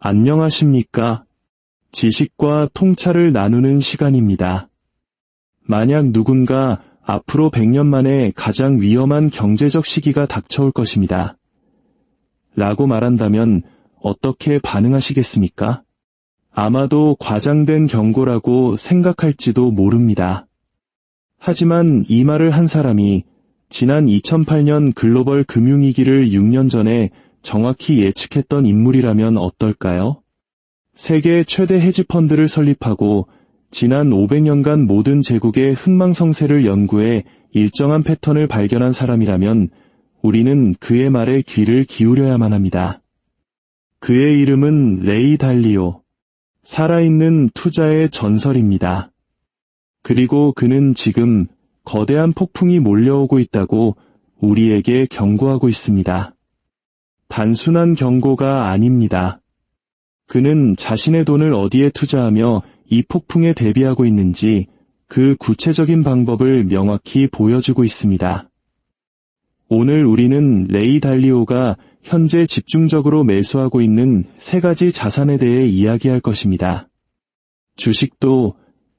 안녕하십니까? 지식과 통찰을 나누는 시간입니다. 만약 누군가 앞으로 100년 만에 가장 위험한 경제적 시기가 닥쳐올 것입니다. 라고 말한다면 어떻게 반응하시겠습니까? 아마도 과장된 경고라고 생각할지도 모릅니다. 하지만 이 말을 한 사람이 지난 2008년 글로벌 금융위기를 6년 전에 정확히 예측했던 인물이라면 어떨까요? 세계 최대 헤지펀드를 설립하고 지난 500년간 모든 제국의 흥망성쇠를 연구해 일정한 패턴을 발견한 사람이라면 우리는 그의 말에 귀를 기울여야만 합니다. 그의 이름은 레이 달리오. 살아있는 투자의 전설입니다. 그리고 그는 지금 거대한 폭풍이 몰려오고 있다고 우리에게 경고하고 있습니다. 단순한 경고가 아닙니다. 그는 자신의 돈을 어디에 투자하며 이 폭풍에 대비하고 있는지 그 구체적인 방법을 명확히 보여주고 있습니다. 오늘 우리는 레이 달리오가 현재 집중적으로 매수하고 있는 3가지 자산에 대해 이야기할 것입니다. 주식도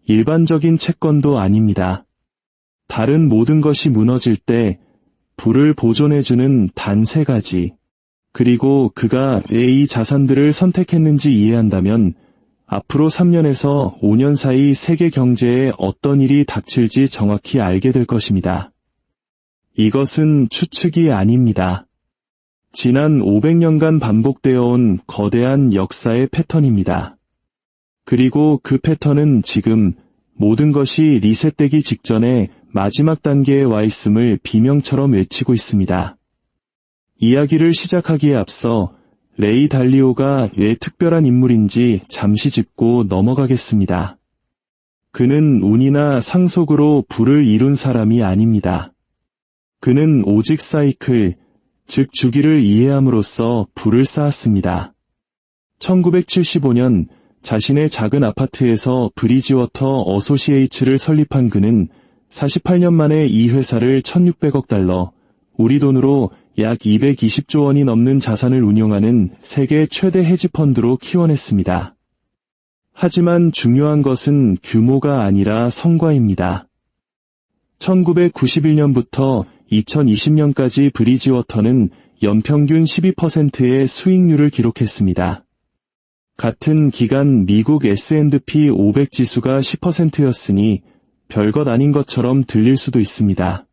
일반적인 채권도 아닙니다. 다른 모든 것이 무너질 때 부를 보존해주는 단 3가지. 그리고 그가 왜 이 자산들을 선택했는지 이해한다면 앞으로 3년에서 5년 사이 세계 경제에 어떤 일이 닥칠지 정확히 알게 될 것입니다. 이것은 추측이 아닙니다. 지난 500년간 반복되어 온 거대한 역사의 패턴입니다. 그리고 그 패턴은 지금 모든 것이 리셋되기 직전에 마지막 단계에 와 있음을 비명처럼 외치고 있습니다. 이야기를 시작하기에 앞서 레이 달리오가 왜 특별한 인물인지 잠시 짚고 넘어가겠습니다. 그는 운이나 상속으로 부를 이룬 사람이 아닙니다. 그는 오직 사이클, 즉 주기를 이해함으로써 부를 쌓았습니다. 1975년 자신의 작은 아파트에서 브리지워터 어소시에이츠를 설립한 그는 48년 만에 이 회사를 1,600억 달러, 우리 돈으로 약 220조 원이 넘는 자산을 운용하는 세계 최대 헤지펀드로 키워냈습니다. 하지만 중요한 것은 규모가 아니라 성과입니다. 1991년부터 2020년까지 브리지워터는 연평균 12%의 수익률을 기록했습니다. 같은 기간 미국 S&P 500 지수가 10%였으니 별것 아닌 것처럼 들릴 수도 있습니다.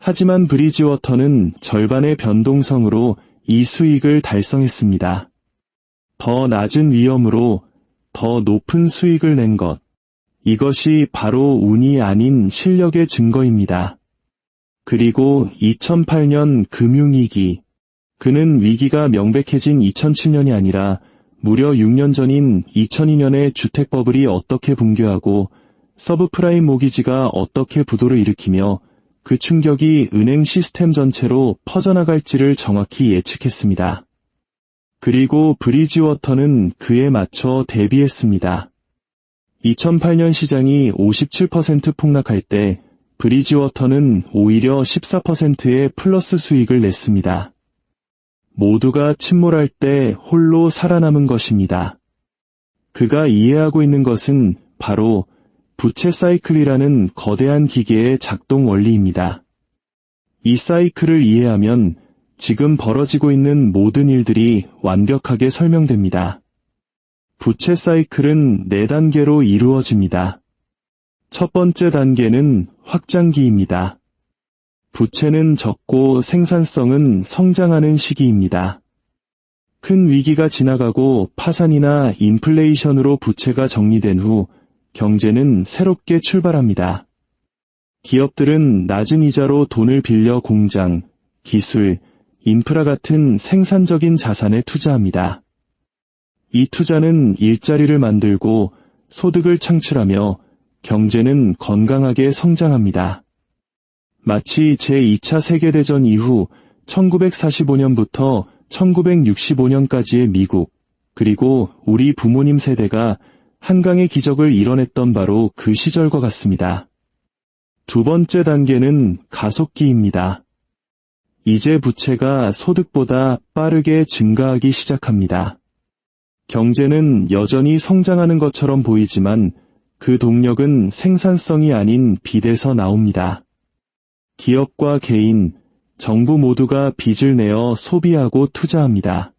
하지만 브리지워터는 절반의 변동성으로 이 수익을 달성했습니다. 더 낮은 위험으로 더 높은 수익을 낸 것. 이것이 바로 운이 아닌 실력의 증거입니다. 그리고 2008년 금융위기. 그는 위기가 명백해진 2007년이 아니라 무려 6년 전인 2002년에 주택버블이 어떻게 붕괴하고 서브프라임 모기지가 어떻게 부도를 일으키며 그 충격이 은행 시스템 전체로 퍼져나갈지를 정확히 예측했습니다. 그리고 브리지워터는 그에 맞춰 대비했습니다. 2008년 시장이 57% 폭락할 때 브리지워터는 오히려 14%의 플러스 수익을 냈습니다. 모두가 침몰할 때 홀로 살아남은 것입니다. 그가 이해하고 있는 것은 바로 부채 사이클이라는 거대한 기계의 작동 원리입니다. 이 사이클을 이해하면 지금 벌어지고 있는 모든 일들이 완벽하게 설명됩니다. 부채 사이클은 4단계로 이루어집니다. 첫 번째 단계는 확장기입니다. 부채는 적고 생산성은 성장하는 시기입니다. 큰 위기가 지나가고 파산이나 인플레이션으로 부채가 정리된 후 경제는 새롭게 출발합니다. 기업들은 낮은 이자로 돈을 빌려 공장, 기술, 인프라 같은 생산적인 자산에 투자합니다. 이 투자는 일자리를 만들고 소득을 창출하며 경제는 건강하게 성장합니다. 마치 제2차 세계대전 이후 1945년부터 1965년까지의 미국, 그리고 우리 부모님 세대가 한강의 기적을 이뤄냈던 바로 그 시절과 같습니다. 두 번째 단계는 가속기입니다. 이제 부채가 소득보다 빠르게 증가하기 시작합니다. 경제는 여전히 성장하는 것처럼 보이지만 그 동력은 생산성이 아닌 빚에서 나옵니다. 기업과 개인, 정부 모두가 빚을 내어 소비하고 투자합니다.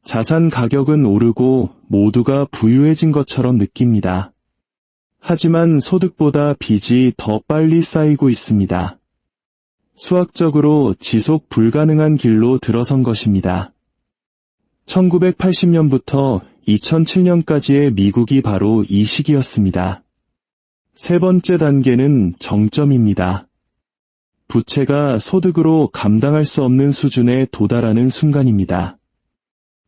자산 가격은 오르고 모두가 부유해진 것처럼 느낍니다. 하지만 소득보다 빚이 더 빨리 쌓이고 있습니다. 수학적으로 지속 불가능한 길로 들어선 것입니다. 1980년부터 2007년까지의 미국이 바로 이 시기였습니다. 세 번째 단계는 정점입니다. 부채가 소득으로 감당할 수 없는 수준에 도달하는 순간입니다.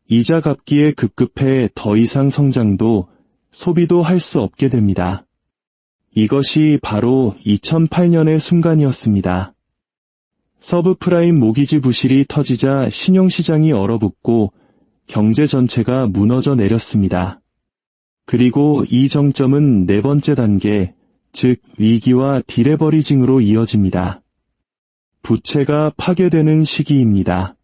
이자 갚기에 급급해 더 이상 성장도 소비도 할 수 없게 됩니다. 이것이 바로 2008년의 순간이었습니다. 서브프라임 모기지 부실이 터지자 신용시장이 얼어붙고 경제 전체가 무너져 내렸습니다. 그리고 이 정점은 네 번째 단계, 즉 위기와 디레버리징으로 이어집니다. 부채가 파괴되는 시기입니다.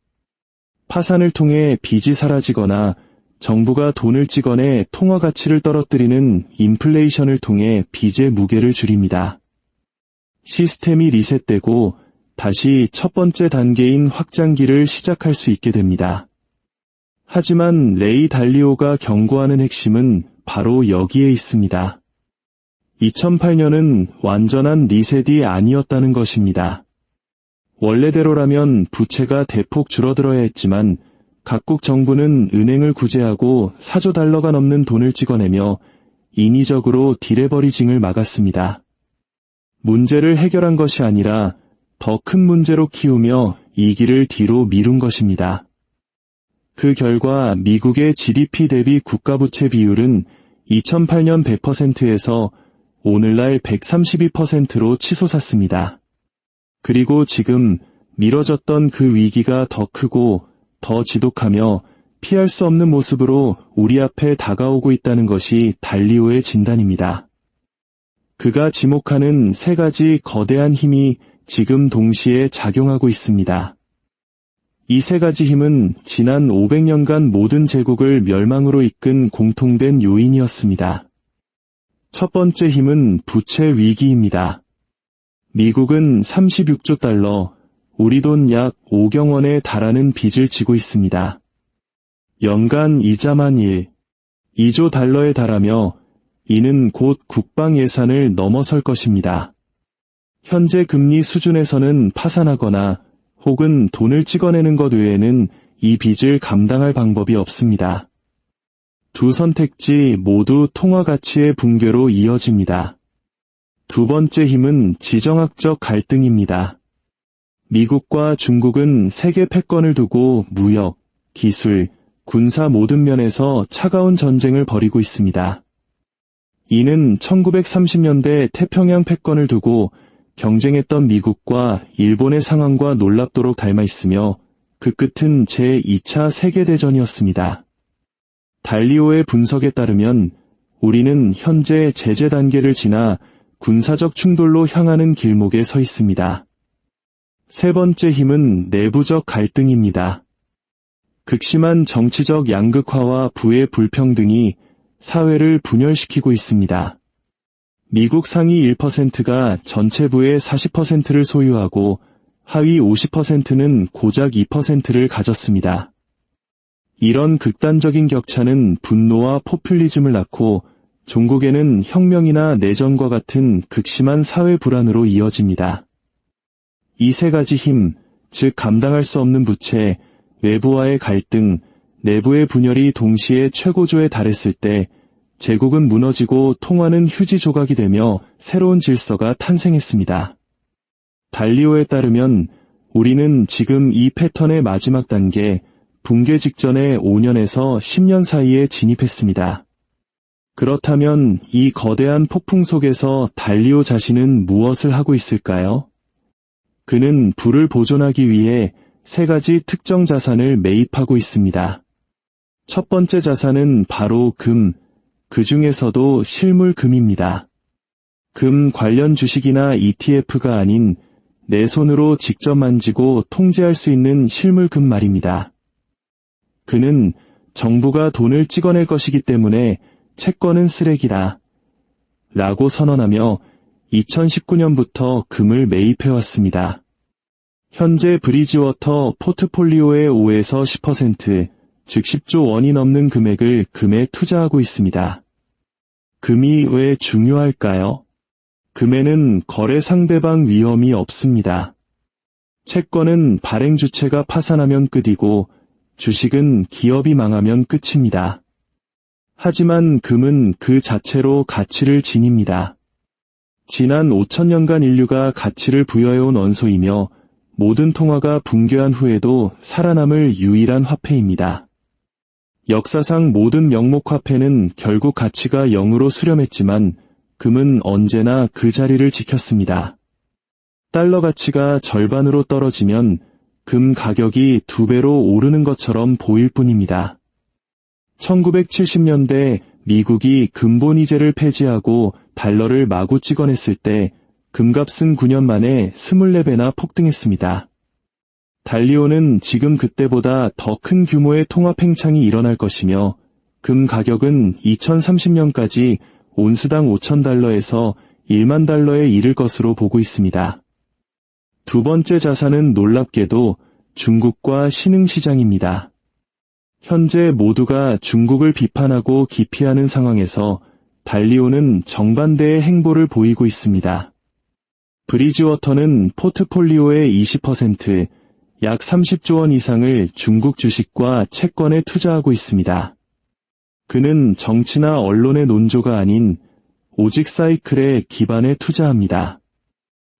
파산을 통해 빚이 사라지거나 정부가 돈을 찍어내 통화 가치를 떨어뜨리는 인플레이션을 통해 빚의 무게를 줄입니다. 시스템이 리셋되고 다시 첫 번째 단계인 확장기를 시작할 수 있게 됩니다. 하지만 레이 달리오가 경고하는 핵심은 바로 여기에 있습니다. 2008년은 완전한 리셋이 아니었다는 것입니다. 원래대로라면 부채가 대폭 줄어들어야 했지만 각국 정부는 은행을 구제하고 4조 달러가 넘는 돈을 찍어내며 인위적으로 디레버리징을 막았습니다. 문제를 해결한 것이 아니라 더 큰 문제로 키우며 이 길을 뒤로 미룬 것입니다. 그 결과 미국의 GDP 대비 국가부채 비율은 2008년 100%에서 오늘날 132%로 치솟았습니다. 그리고 지금 미뤄졌던 그 위기가 더 크고 더 지독하며 피할 수 없는 모습으로 우리 앞에 다가오고 있다는 것이 달리오의 진단입니다. 그가 지목하는 세 가지 거대한 힘이 지금 동시에 작용하고 있습니다. 이 세 가지 힘은 지난 500년간 모든 제국을 멸망으로 이끈 공통된 요인이었습니다. 첫 번째 힘은 부채 위기입니다. 미국은 36조 달러, 우리 돈 약 5경 원에 달하는 빚을 지고 있습니다. 연간 이자만 2조 달러에 달하며 이는 곧 국방 예산을 넘어설 것입니다. 현재 금리 수준에서는 파산하거나 혹은 돈을 찍어내는 것 외에는 이 빚을 감당할 방법이 없습니다. 두 선택지 모두 통화 가치의 붕괴로 이어집니다. 두 번째 힘은 지정학적 갈등입니다. 미국과 중국은 세계 패권을 두고 무역, 기술, 군사 모든 면에서 차가운 전쟁을 벌이고 있습니다. 이는 1930년대 태평양 패권을 두고 경쟁했던 미국과 일본의 상황과 놀랍도록 닮아 있으며 그 끝은 제2차 세계대전이었습니다. 달리오의 분석에 따르면 우리는 현재 제재 단계를 지나 군사적 충돌로 향하는 길목에 서 있습니다. 세 번째 힘은 내부적 갈등입니다. 극심한 정치적 양극화와 부의 불평등이 사회를 분열시키고 있습니다. 미국 상위 1%가 전체 부의 40%를 소유하고 하위 50%는 고작 2%를 가졌습니다. 이런 극단적인 격차는 분노와 포퓰리즘을 낳고 종국에는 혁명이나 내전과 같은 극심한 사회 불안으로 이어집니다. 이 세 가지 힘, 즉 감당할 수 없는 부채, 외부와의 갈등, 내부의 분열이 동시에 최고조에 달했을 때 제국은 무너지고 통화는 휴지 조각이 되며 새로운 질서가 탄생했습니다. 달리오에 따르면 우리는 지금 이 패턴의 마지막 단계, 붕괴 직전의 5년에서 10년 사이에 진입했습니다. 그렇다면 이 거대한 폭풍 속에서 달리오 자신은 무엇을 하고 있을까요? 그는 부를 보존하기 위해 세 가지 특정 자산을 매입하고 있습니다. 첫 번째 자산은 바로 금, 그 중에서도 실물금입니다. 금 관련 주식이나 ETF가 아닌 내 손으로 직접 만지고 통제할 수 있는 실물금 말입니다. 그는 정부가 돈을 찍어낼 것이기 때문에 채권은 쓰레기다. 라고 선언하며 2019년부터 금을 매입해왔습니다. 현재 브리지워터 포트폴리오의 5에서 10%, 즉 10조 원이 넘는 금액을 금에 투자하고 있습니다. 금이 왜 중요할까요? 금에는 거래 상대방 위험이 없습니다. 채권은 발행 주체가 파산하면 끝이고 주식은 기업이 망하면 끝입니다. 하지만 금은 그 자체로 가치를 지닙니다. 지난 5천년간 인류가 가치를 부여해온 원소이며 모든 통화가 붕괴한 후에도 살아남을 유일한 화폐입니다. 역사상 모든 명목 화폐는 결국 가치가 0으로 수렴했지만 금은 언제나 그 자리를 지켰습니다. 달러 가치가 절반으로 떨어지면 금 가격이 2배로 오르는 것처럼 보일 뿐입니다. 1970년대 미국이 금본위제를 폐지하고 달러를 마구 찍어냈을 때 금값은 9년 만에 24배나 폭등했습니다. 달리오는 지금 그때보다 더 큰 규모의 통화 팽창이 일어날 것이며 금 가격은 2030년까지 온스당 5,000달러에서 1만 달러에 이를 것으로 보고 있습니다. 두 번째 자산은 놀랍게도 중국과 신흥시장입니다. 현재 모두가 중국을 비판하고 기피하는 상황에서 달리오는 정반대의 행보를 보이고 있습니다. 브리지워터는 포트폴리오의 20%, 약 30조 원 이상을 중국 주식과 채권에 투자하고 있습니다. 그는 정치나 언론의 논조가 아닌 오직 사이클에 기반에 투자합니다.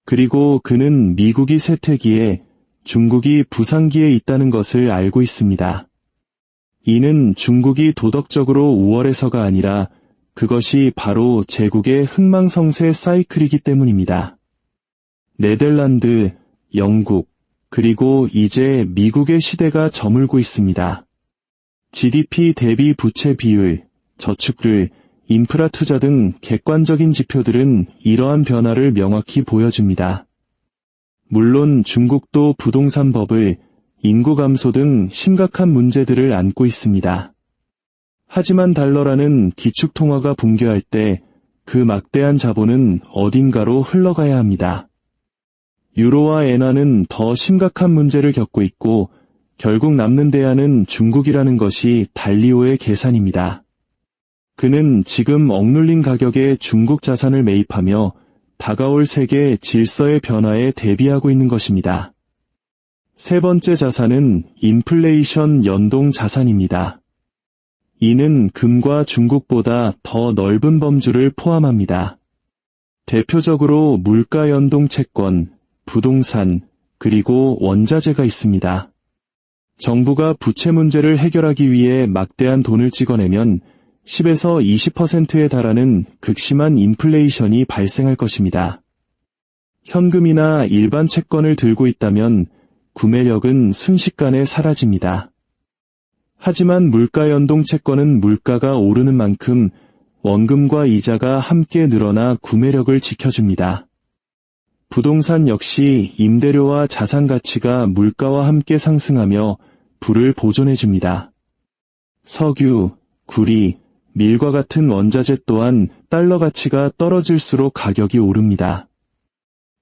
그리고 그는 미국이 쇠퇴기에 중국이 부상기에 있다는 것을 알고 있습니다. 이는 중국이 도덕적으로 우월해서가 아니라 그것이 바로 제국의 흥망성쇠 사이클이기 때문입니다. 네덜란드, 영국, 그리고 이제 미국의 시대가 저물고 있습니다. GDP 대비 부채 비율, 저축률, 인프라 투자 등 객관적인 지표들은 이러한 변화를 명확히 보여줍니다. 물론 중국도 부동산 버블, 인구 감소 등 심각한 문제들을 안고 있습니다. 하지만 달러라는 기축통화가 붕괴할 때 그 막대한 자본은 어딘가로 흘러가야 합니다. 유로와 엔화는 더 심각한 문제를 겪고 있고 결국 남는 대안은 중국이라는 것이 달리오의 계산입니다. 그는 지금 억눌린 가격에 중국 자산을 매입하며 다가올 세계 질서의 변화에 대비하고 있는 것입니다. 세 번째 자산은 인플레이션 연동 자산입니다. 이는 금과 중국보다 더 넓은 범주를 포함합니다. 대표적으로 물가 연동 채권, 부동산, 그리고 원자재가 있습니다. 정부가 부채 문제를 해결하기 위해 막대한 돈을 찍어내면 10에서 20%에 달하는 극심한 인플레이션이 발생할 것입니다. 현금이나 일반 채권을 들고 있다면 구매력은 순식간에 사라집니다. 하지만 물가 연동 채권은 물가가 오르는 만큼 원금과 이자가 함께 늘어나 구매력을 지켜줍니다. 부동산 역시 임대료와 자산 가치가 물가와 함께 상승하며 부를 보존해줍니다. 석유, 구리, 밀과 같은 원자재 또한 달러 가치가 떨어질수록 가격이 오릅니다.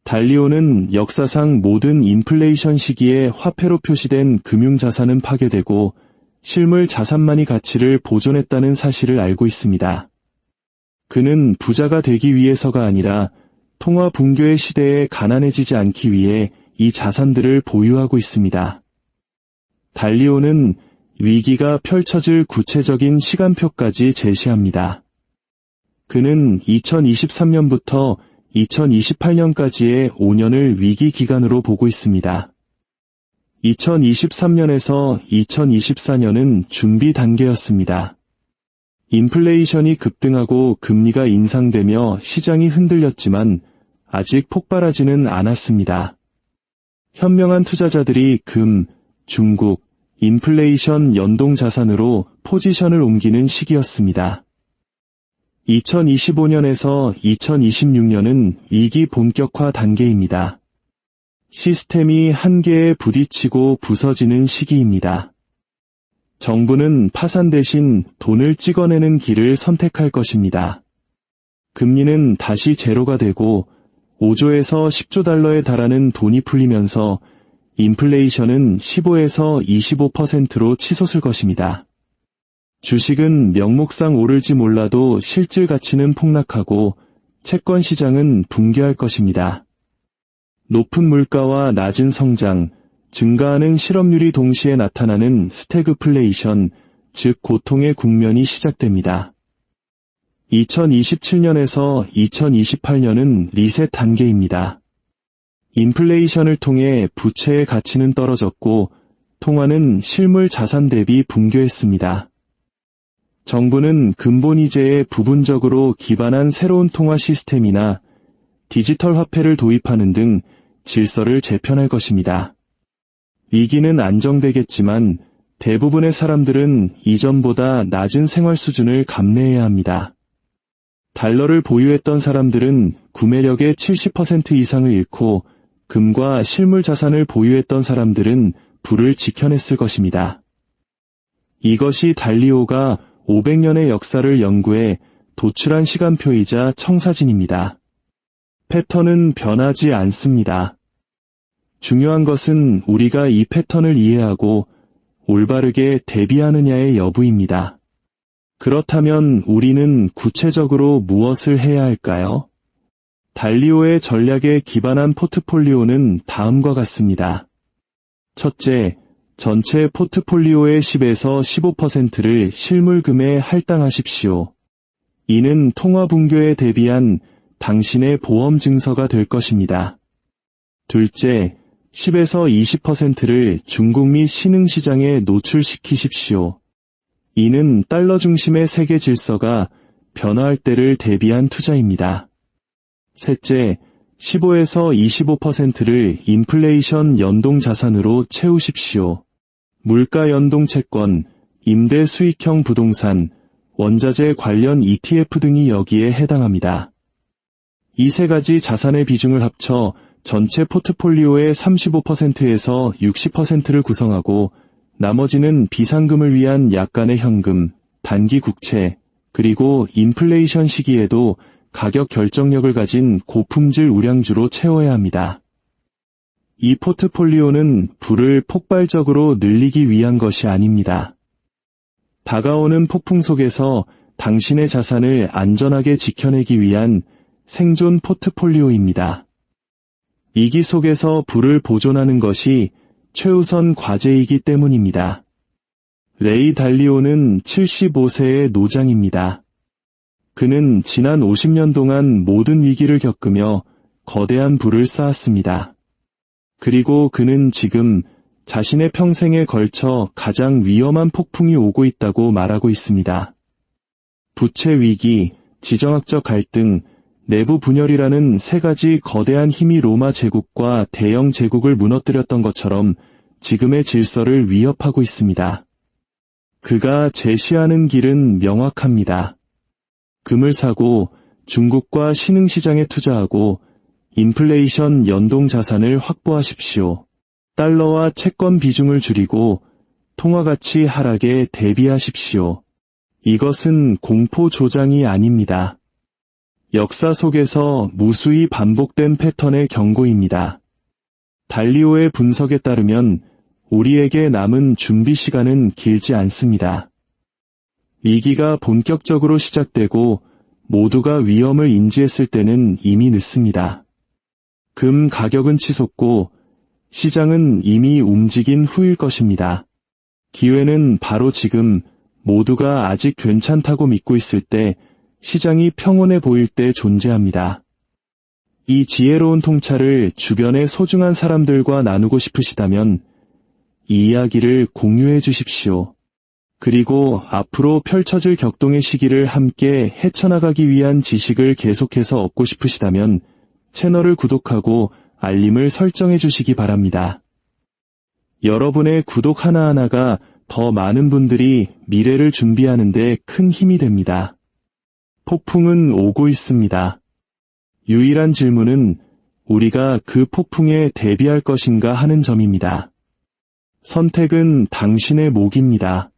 달리오는 역사상 모든 인플레이션 시기에 화폐로 표시된 금융자산은 파괴되고 실물 자산만이 가치를 보존했다는 사실을 알고 있습니다. 그는 부자가 되기 위해서가 아니라 통화 붕괴의 시대에 가난해지지 않기 위해 이 자산들을 보유하고 있습니다. 달리오는 위기가 펼쳐질 구체적인 시간표까지 제시합니다. 그는 2023년부터 2028년까지의 5년을 위기 기간으로 보고 있습니다. 2023년에서 2024년은 준비 단계였습니다. 인플레이션이 급등하고 금리가 인상되며 시장이 흔들렸지만 아직 폭발하지는 않았습니다. 현명한 투자자들이 금, 중국, 인플레이션 연동 자산으로 포지션을 옮기는 시기였습니다. 2025년에서 2026년은 위기 본격화 단계입니다. 시스템이 한계에 부딪히고 부서지는 시기입니다. 정부는 파산 대신 돈을 찍어내는 길을 선택할 것입니다. 금리는 다시 제로가 되고 5조에서 10조 달러에 달하는 돈이 풀리면서 인플레이션은 15에서 25%로 치솟을 것입니다. 주식은 명목상 오를지 몰라도 실질 가치는 폭락하고 채권 시장은 붕괴할 것입니다. 높은 물가와 낮은 성장, 증가하는 실업률이 동시에 나타나는 스태그플레이션, 즉 고통의 국면이 시작됩니다. 2027년에서 2028년은 리셋 단계입니다. 인플레이션을 통해 부채의 가치는 떨어졌고 통화는 실물 자산 대비 붕괴했습니다. 정부는 근본이자에 부분적으로 기반한 새로운 통화 시스템이나 디지털 화폐를 도입하는 등 질서를 재편할 것입니다. 위기는 안정되겠지만 대부분의 사람들은 이전보다 낮은 생활 수준을 감내해야 합니다. 달러를 보유했던 사람들은 구매력의 70% 이상을 잃고 금과 실물 자산을 보유했던 사람들은 부를 지켜냈을 것입니다. 이것이 달리오가 500년의 역사를 연구해 도출한 시간표이자 청사진입니다. 패턴은 변하지 않습니다. 중요한 것은 우리가 이 패턴을 이해하고 올바르게 대비하느냐의 여부입니다. 그렇다면 우리는 구체적으로 무엇을 해야 할까요? 달리오의 전략에 기반한 포트폴리오는 다음과 같습니다. 첫째, 전체 포트폴리오의 10에서 15%를 실물금에 할당하십시오. 이는 통화 붕괴에 대비한 당신의 보험 증서가 될 것입니다. 둘째, 10에서 20%를 중국 및 신흥시장에 노출시키십시오. 이는 달러 중심의 세계 질서가 변화할 때를 대비한 투자입니다. 셋째, 15에서 25%를 인플레이션 연동 자산으로 채우십시오. 물가 연동 채권, 임대 수익형 부동산, 원자재 관련 ETF 등이 여기에 해당합니다. 이 세 가지 자산의 비중을 합쳐 전체 포트폴리오의 35%에서 60%를 구성하고 나머지는 비상금을 위한 약간의 현금, 단기 국채, 그리고 인플레이션 시기에도 가격 결정력을 가진 고품질 우량주로 채워야 합니다. 이 포트폴리오는 부를 폭발적으로 늘리기 위한 것이 아닙니다. 다가오는 폭풍 속에서 당신의 자산을 안전하게 지켜내기 위한 생존 포트폴리오입니다. 위기 속에서 부를 보존하는 것이 최우선 과제이기 때문입니다. 레이 달리오는 75세의 노장입니다. 그는 지난 50년 동안 모든 위기를 겪으며 거대한 부를 쌓았습니다. 그리고 그는 지금 자신의 평생에 걸쳐 가장 위험한 폭풍이 오고 있다고 말하고 있습니다. 부채 위기, 지정학적 갈등, 내부 분열이라는 세 가지 거대한 힘이 로마 제국과 대영 제국을 무너뜨렸던 것처럼 지금의 질서를 위협하고 있습니다. 그가 제시하는 길은 명확합니다. 금을 사고 중국과 신흥시장에 투자하고 인플레이션 연동 자산을 확보하십시오. 달러와 채권 비중을 줄이고 통화가치 하락에 대비하십시오. 이것은 공포 조장이 아닙니다. 역사 속에서 무수히 반복된 패턴의 경고입니다. 달리오의 분석에 따르면 우리에게 남은 준비 시간은 길지 않습니다. 위기가 본격적으로 시작되고 모두가 위험을 인지했을 때는 이미 늦습니다. 금 가격은 치솟고 시장은 이미 움직인 후일 것입니다. 기회는 바로 지금 모두가 아직 괜찮다고 믿고 있을 때 시장이 평온해 보일 때 존재합니다. 이 지혜로운 통찰을 주변의 소중한 사람들과 나누고 싶으시다면 이 이야기를 공유해 주십시오. 그리고 앞으로 펼쳐질 격동의 시기를 함께 헤쳐나가기 위한 지식을 계속해서 얻고 싶으시다면 채널을 구독하고 알림을 설정해 주시기 바랍니다. 여러분의 구독 하나하나가 더 많은 분들이 미래를 준비하는 데 큰 힘이 됩니다. 폭풍은 오고 있습니다. 유일한 질문은 우리가 그 폭풍에 대비할 것인가 하는 점입니다. 선택은 당신의 몫입니다.